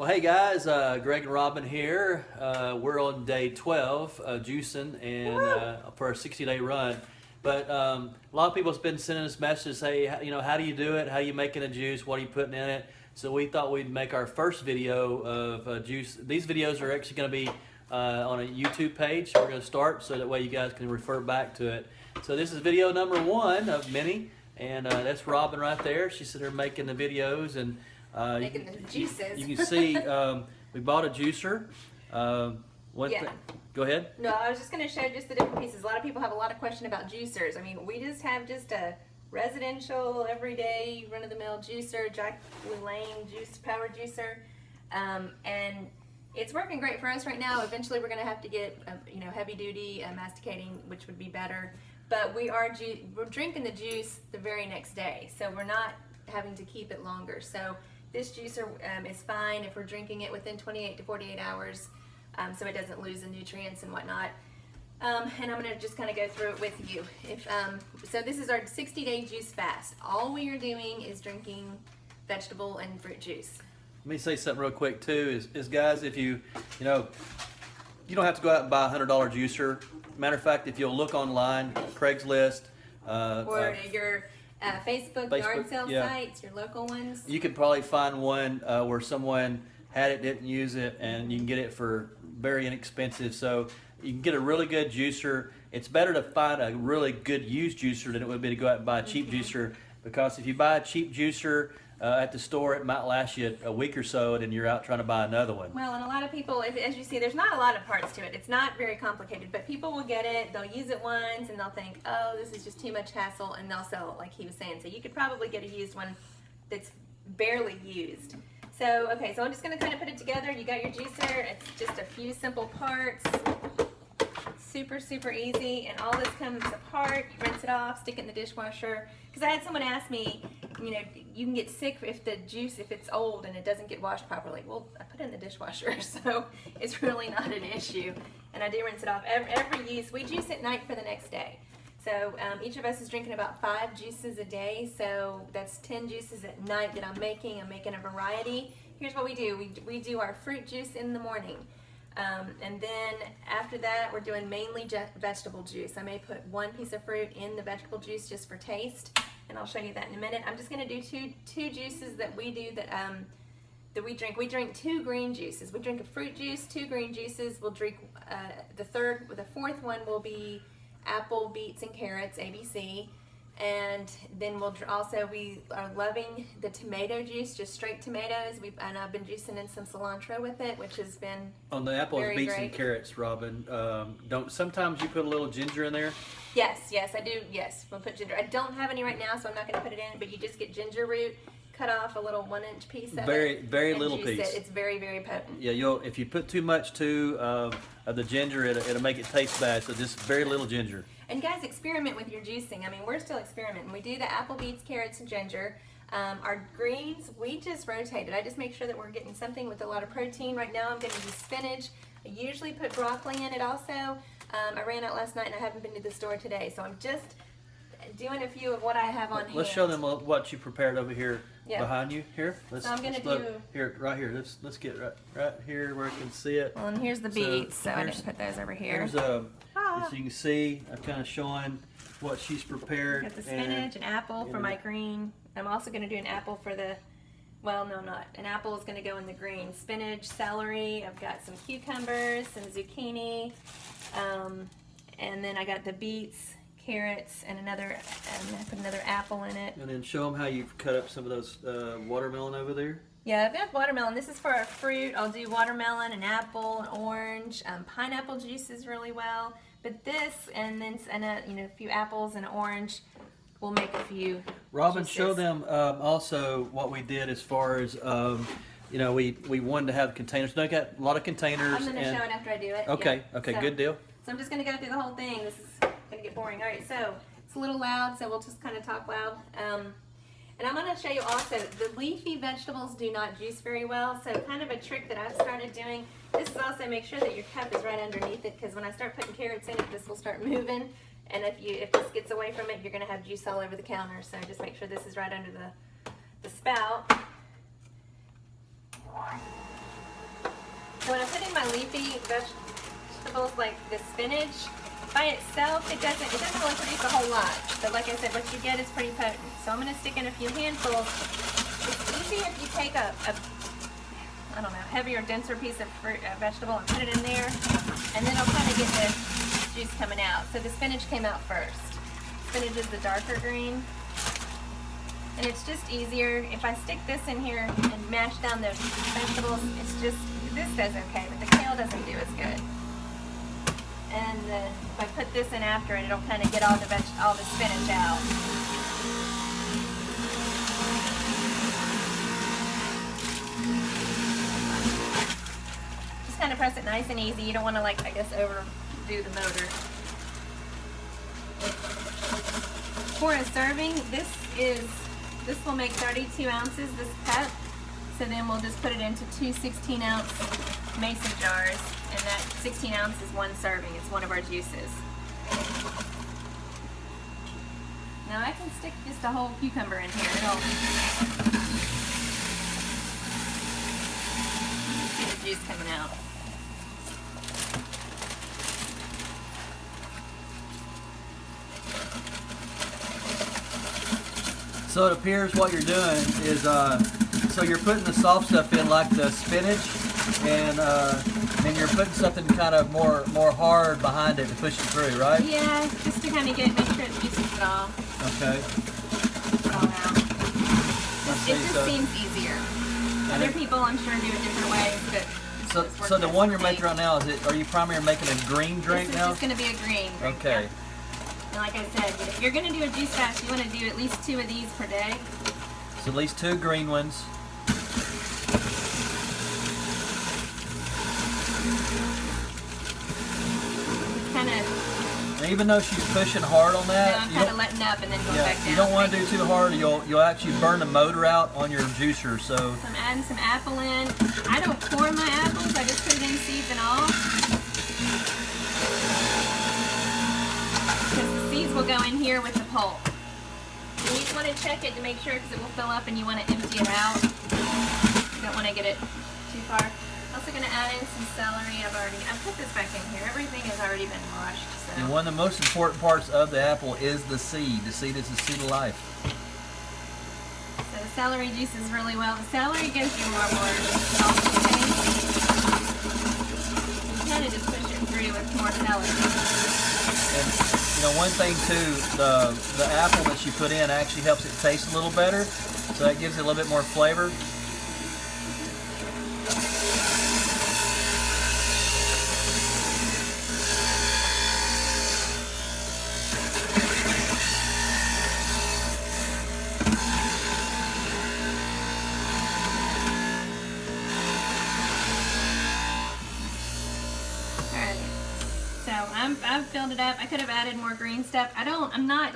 Well, hey guys, Greg and Robin here. We're on day 12 juicing and for a 60-day run. But a lot of people have been sending us messages, hey, how do you do it? How are you making a juice? What are you putting in it? So we thought we'd make our first video of juice. These videos are actually going to be on a YouTube page. We're going to start so that way you guys can refer back to it. So this is video number 1 of many, and that's Robin right there. She's sitting there making the videos and making the juices. You can see we bought a juicer. Go ahead. No, I was just going to show just the different pieces. A lot of people have a lot of question about juicers. I mean, we just have just a residential, everyday, run-of-the-mill juicer, Jack LaLanne power juicer, and it's working great for us right now. Eventually, we're going to have to get heavy-duty masticating, which would be better. But we're drinking the juice the very next day, so we're not having to keep it longer. So this juicer is fine if we're drinking it within 28 to 48 hours, so it doesn't lose the nutrients and whatnot. And I'm going to just kind of go through it with you. So this is our 60-day juice fast. All we are doing is drinking vegetable and fruit juice. Let me say something real quick too. Is guys, if you don't have to go out and buy a $100 juicer. Matter of fact, if you'll look online, Craigslist, or your Facebook yard sale sites, your local ones. You could probably find one where someone had it, didn't use it, and you can get it for very inexpensive. So you can get a really good juicer. It's better to find a really good used juicer than it would be to go out and buy a cheap juicer, because if you buy a cheap juicer at the store, it might last you a week or so, and then you're out trying to buy another one. Well, and a lot of people, as you see, there's not a lot of parts to it. It's not very complicated, but people will get it, they'll use it once, and they'll think, oh, this is just too much hassle, and they'll sell it like he was saying. So you could probably get a used one that's barely used. So, okay, so I'm just going to kind of put it together. You got your juicer. It's just a few simple parts. Super, super easy, and all this comes apart. You rinse it off, stick it in the dishwasher. Because I had someone ask me, you can get sick if it's old and it doesn't get washed properly. Well, I put it in the dishwasher, so it's really not an issue. And I do rinse it off every use. We juice at night for the next day. So each of us is drinking about 5 juices a day, so that's 10 juices at night that I'm making. I'm making a variety. Here's what we do. We do our fruit juice in the morning. And then after that, we're doing mainly vegetable juice. I may put 1 piece of fruit in the vegetable juice just for taste, and I'll show you that in a minute. I'm just going to do two juices that we do that we drink. We drink 2 green juices. We drink a fruit juice, 2 green juices. We'll drink the 4th one will be apple, beets, and carrots, ABC. And then we are loving the tomato juice, just straight tomatoes. And I've been juicing in some cilantro with it, which has been on the apples, beets, great. And carrots, Robin. Sometimes you put a little ginger in there? Yes, I do. Yes, we'll put ginger. I don't have any right now, so I'm not going to put it in. But you just get ginger root, cut off a little 1-inch piece of it. Very little piece. It's very, very potent. Yeah, if you put too much of the ginger, it'll make it taste bad. So just very little ginger. And guys, experiment with your juicing. I mean, we're still experimenting. We do the apple, beets, carrots, and ginger. Our greens, we just rotate it. I just make sure that we're getting something with a lot of protein. Right now, I'm going to use spinach. I usually put broccoli in it also. I ran out last night and I haven't been to the store today, so I'm just doing a few of what I have on hand. Let's show them what you prepared over here behind you. Here, so I'm going to do right here. Let's get right here where I can see it. Well, and here's the beets, so I didn't put those over here. Here's as you can see, I'm kind of showing what she's prepared. Got the spinach and apple for my green. I'm also going to do an apple for the, well, no, not. An apple is going to go in the green. Spinach, celery, I've got some cucumbers, some zucchini, and then I got the beets, carrots, and I put another apple in it. And then show them how you've cut up some of those watermelon over there. Yeah, I've got watermelon. This is for our fruit. I'll do watermelon, an apple, an orange. Pineapple juices really well. But this, and then a few apples and an orange, we'll make a few Robin, juices. show them also what we did as far as, we wanted to have containers. So I got a lot of containers. I'm going to show it after I do it. Okay, yeah. Okay, good deal. So I'm just going to go through the whole thing. This is going to get boring. All right, so it's a little loud, so we'll just kind of talk loud. And I'm going to show you also, the leafy vegetables do not juice very well, so kind of a trick that I've started doing, this is also make sure that your cup is right underneath it, because when I start putting carrots in it, this will start moving, and if this gets away from it, you're going to have juice all over the counter, so just make sure this is right under the spout. my leafy vegetables like the spinach, by itself it doesn't really produce a whole lot. But like I said, what you get is pretty potent. So I'm gonna stick in a few handfuls. It's easy if you take a I don't know, heavier, denser piece of fruit, vegetable and put it in there, and then it'll kind of get the juice coming out. So the spinach came out first. Spinach is the darker green. And it's just easier. If I stick this in here and mash down those vegetables, it's just, this does okay, but the kale doesn't do as good. And then if I put this in after it, it'll kind of get all the spinach out. Just kind of press it nice and easy. You don't want to, like, I guess, overdo the motor. For a serving, this will make 32 ounces, this cup. So then we'll just put it into two 16-ounce mason jars, and that 16 ounce is one serving. It's one of our juices. Now I can stick just a whole cucumber in here. It'll see the juice coming out. So it appears what you're doing is, so you're putting the soft stuff in like the spinach, and you're putting something kind of more hard behind it to push it through, right? Yeah, just to kind of make sure it juices it all. Okay. It all out. It just seems easier. Other people, I'm sure, do it different ways, but so the one you're making right now, are you primarily making a green drink this now? This is just going to be a green drink. Okay. Yeah. And like I said, if you're going to do a juice fast, you want to do at least 2 of these per day. So at least 2 green ones. Kind of. Even though she's pushing hard on that, I'm kind of letting up and then going back down. You don't want to do too hard. You'll actually burn the motor out on your juicer. So I'm adding some apple in. I don't core my apples. I just put it in seeds and all. These will go in here with the pulp. And you want to check it to make sure because it will fill up and you want to empty it out. You don't want to get it too far. I'm also going to add in some celery. I've put this back in here. Everything has already been washed. So. And one of the most important parts of the apple is the seed. The seed is the seed of life. So the celery juices really well. The celery gives you more salty taste. You kind of just push it through with more celery. And one thing too, the apple that you put in actually helps it taste a little better, so that gives it a little bit more flavor. I've filled it up. I could have added more green stuff. I'm not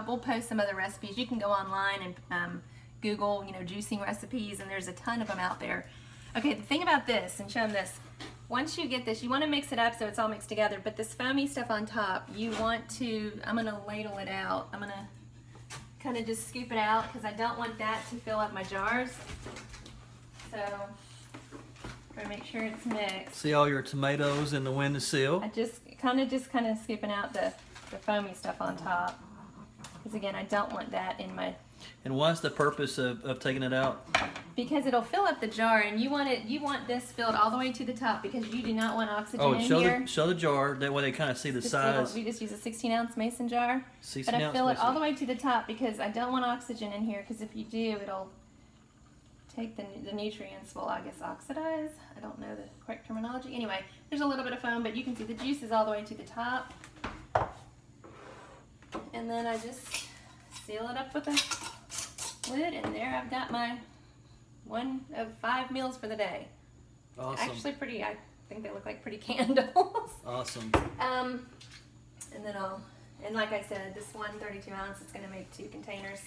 we'll post some other recipes. You can go online and Google, juicing recipes, and there's a ton of them out there. Okay, the thing about this, and show them this, once you get this, you want to mix it up so it's all mixed together, but this foamy stuff on top, I'm going to ladle it out. I'm going to kind of just scoop it out because I don't want that to fill up my jars. So, to make sure it's mixed. See all your tomatoes in the windowsill. I just kind of scooping out the foamy stuff on top. Because again, I don't want that in my... And what's the purpose of taking it out? Because it'll fill up the jar, and you want this filled all the way to the top because you do not want oxygen in here. Show the jar, that way they kind of see the size. We just use a 16-ounce mason jar. 16 but I ounce fill it mason. all the way to the top because I don't want oxygen in here because if you do, it'll take the nutrients will, I guess, oxidize. I don't know the correct terminology. Anyway, there's a little bit of foam, but you can see the juice is all the way to the top. And then I just seal it up with a lid, and there I've got my 1 of 5 meals for the day. Awesome. Actually I think they look like pretty candles. Awesome. And then and like I said, this one 32 ounce is going to make 2 containers.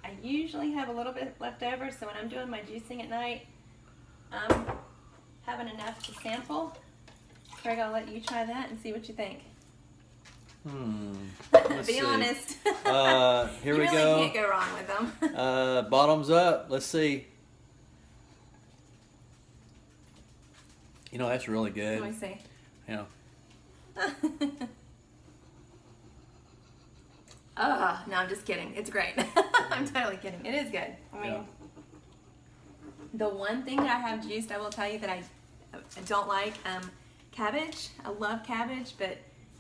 I usually have a little bit left over, so when I'm doing my juicing at night, I'm having enough to sample. Craig, I'll let you try that and see what you think. Let's Be see. honest. Here you we really go. can't go wrong with them. Bottoms up. Let's see. You know, that's really good. Let me see. You know, Oh, no, I'm just kidding. It's great. I'm totally kidding. It is good. I mean, Yeah. the one thing that I have juiced, I will tell you that I don't like, cabbage. I love cabbage, but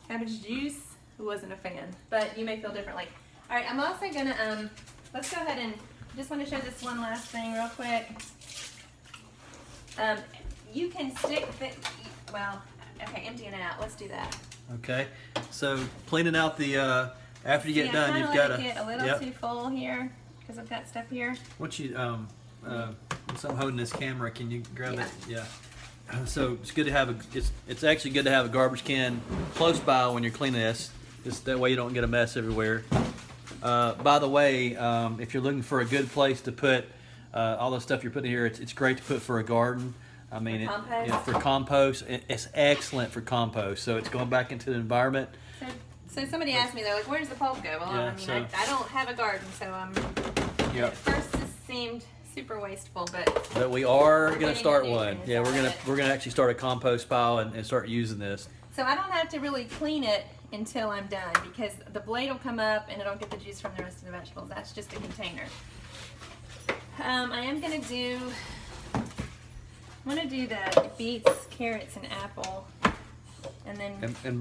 cabbage juice, wasn't a fan. But you may feel differently. All right, I'm also gonna, let's go ahead and just want to show this one last thing real quick. You can stick well, okay, empty it out. Let's do that. okay. So cleaning out the after you get See, done, I you've kinda got let to. it get a little too full here because I've got stuff here. Once you since I'm holding this camera, can you grab Yeah. it? Yeah. So it's good to have it's actually good to have a garbage can close by when you're cleaning this. Just that way you don't get a mess everywhere. By the way, if you're looking for a good place to put all the stuff you're putting here, it's great to put for a garden. I mean, compost? for compost, it's excellent for compost. So it's going back into the environment. So somebody asked me, they're like, "Where's the pulp go?" Well, Yeah, I mean, so- I don't have a garden, so Yep. At first, this seemed super wasteful, but But we are going to getting start it one. in, Yeah, so we're I gonna love it. we're gonna actually start a compost pile and start using this. so I don't have to really clean it until I'm done because the blade will come up and it'll get the juice from the rest of the vegetables. That's just a container. I am gonna do. I'm gonna do the beets, carrots, and apple, and then. And